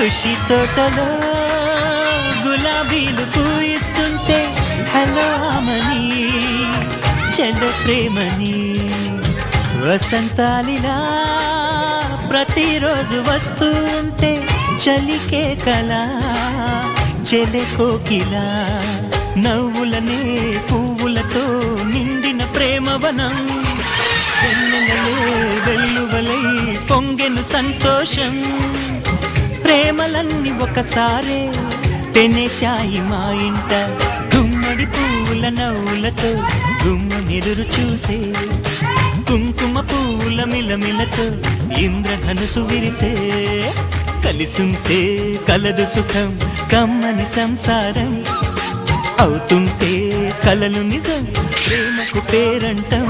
ఖుషి తోటలో గులాబీలు పూయిస్తుంటే హలో ఆమని చెడ్డ ప్రేమని వసంతాలిలా ప్రతిరోజు వస్తూ ఉంటే చలికే కళ చెలె కోకిలా నవ్వులనే పువ్వులతో నిండిన ప్రేమవనం వెన్నెలలే వెల్లువలై పొంగెను సంతోషం ప్రేమలన్నీ ఒకసారే పెనేశాయి మా ఇంట గుమ్మడి పువ్వుల నవ్వులతో గుమ్మనెదురు చూసే కుంకుమ పువ్వుల మిలమిలతో ఇంద్రధనుసు విరిసే కలిసుంటే కలదు సుఖం కమ్మని సంసారం అవుతుంటే కలలు నిజం ప్రేమకు పేరంటం